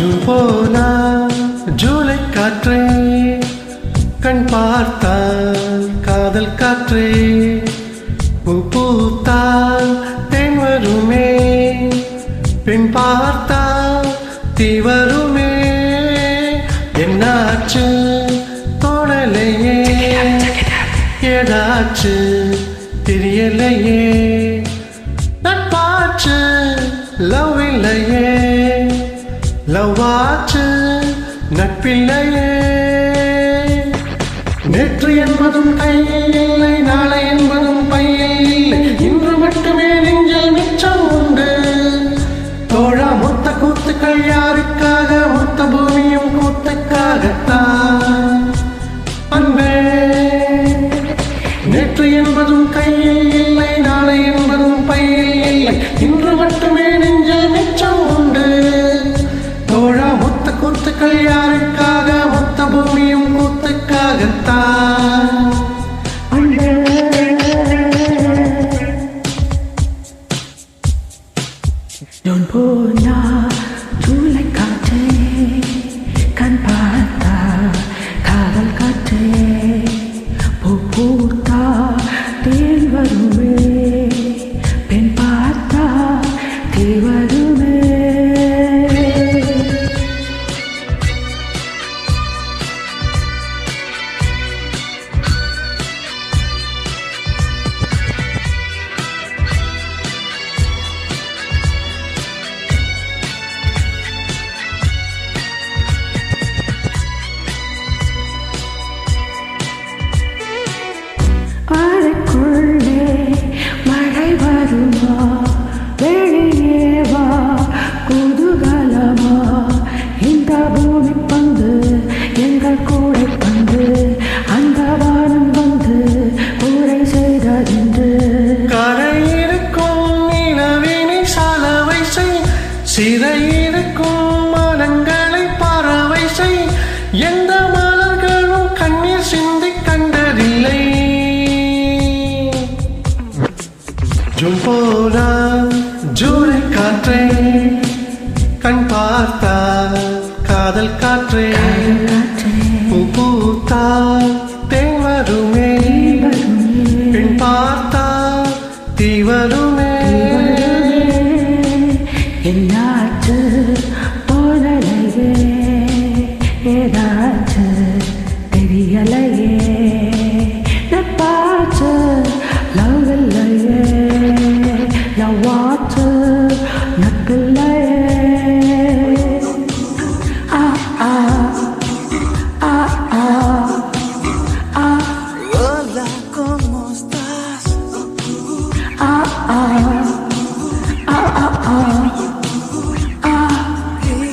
June போனா ஜூலை காற்றே கண் பார்த்தால் காதல் காற்றே பூ பூத்தால் தேன் வருமே பெண் பார்த்தால் தீ வருமே என்னாச்சு தோணலையே ஏதாச்சு தெரியலையே நட்பாச்சு லவ் இல்லையே லவ்வாச்சு நட்பில்லையே நேற்று என்பதும் கையில் இல்லை நாளை என்பதும் பையில் இல்லை இன்று மட்டுமே நெஞ்சில் மிச்சம் உண்டு தோழா மொத்த கூத்துக்கள் யாருக்காக மொத்த பூமியும் கூத்துக்காகத்தான் அன்பே நேற்று என்பதும் கையில் இல்லை நாளை என்பதும் பையில் இல்லை இன்று மட்டுமே நெஞ்சில் மிச்சம் உண்டு தோழா மொத்த கூத்துக்கள் யாருக்காக மொத்த பூமியும் கூத்துக்காகத்தான் ஜூன் போனா ஜூலை காற்றே கண் பார்த்தா காதல் காற்றே பூ பூத்தா தேன் வருமே பெண் பார்த்தா தீ வருமே அறைக்குள்ளே மழை வருமா வெளியே வா குதூகலமா இந்த பூமி பந்து எங்கள் கூடை பந்து அந்த வானம் வந்து கூரை செய்ததென்று கரையிருக்கும் நிலவினை சாலவை செய் சிறையிருக்கும் மனங்களை பறவை செய் எந்த மலர்களும் கண்ணீர் சிந்தி கண்டதில்லை ஜூன் போனா ஜூலை காற்றே கண் பார்த்தால் காதல் காற்றே பூ பூத்தால் தேன் வருமே பெண் பார்த்தால் தீ வருமே என்னாச்சு தோணலையே ஏதாச்சு தெரியலையே நட்பாச்சு லவ் இல்லையே லவ்வாச்சு நட்பில்லையே ஆ ஆ ஆ ஆ ஆ Hola, ¿cómo estás? Ah ah ah ah ah Bien,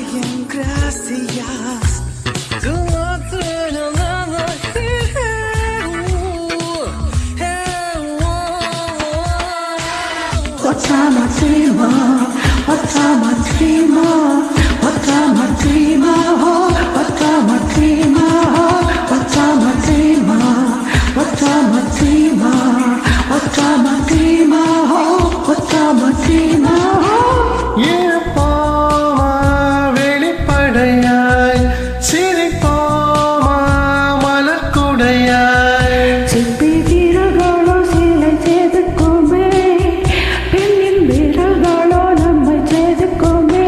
gracias. ¿Cómo te llamaba? What's on my dreamer? What's on my dreamer? What's on my dreamer? What's on my dreamer? What's on my dreamer? What's on my dreamer? What's on my dreamer? What's on my dreamer? இருப்போமா வெளிப்படையாய் சிரிப்போமா மலர்குடையாய் சிப்பி வீரர்களோ சிலை செய்துக்கோமே பெண்ணின் வீரர்களோ நம்மை செய்துக்கோமே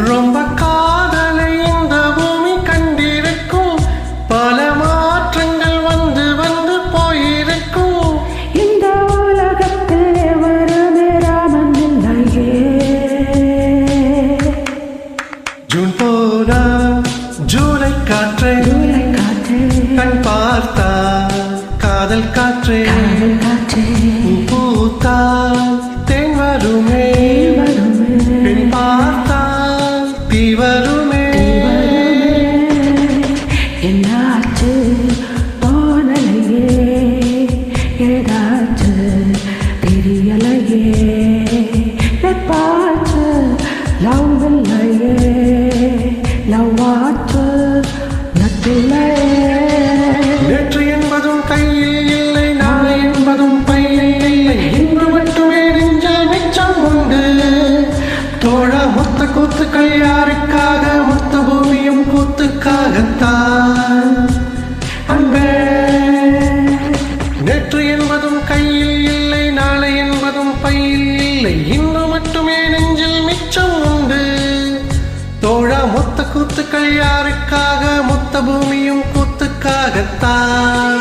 ரொம்ப காதலை இந்த பூமி கண்டிருக்கும் பல மாற்றங்கள் வந்து வந்து போயிருக்கும் இந்த உலகத்தில் எவருமே ராமன் இல்லையே ஜூன் போனா ஜூலை காற்றே ஜூலை காற்றே கண் பார்த்தால் காதல் காற்றே காற்றே பூ பூத்தால் தேன் வருமே வருமே பெண் பார்த்தால் தீ வருமே என்னாச்சு தோணலையே ஏதாச்சு தெரியலையே நட்பாச்சு லவ் இல்லையே லவ்வாச்சு நட்பில்லையே நேற்று என்பதும் கையில் இல்லை நாளை என்பதும் பையில் இல்லை இன்று மட்டுமே நெஞ்சில் மிச்சம் உண்டு தோழா மொத்த கூத்துக்கள் யாருக்காக தான்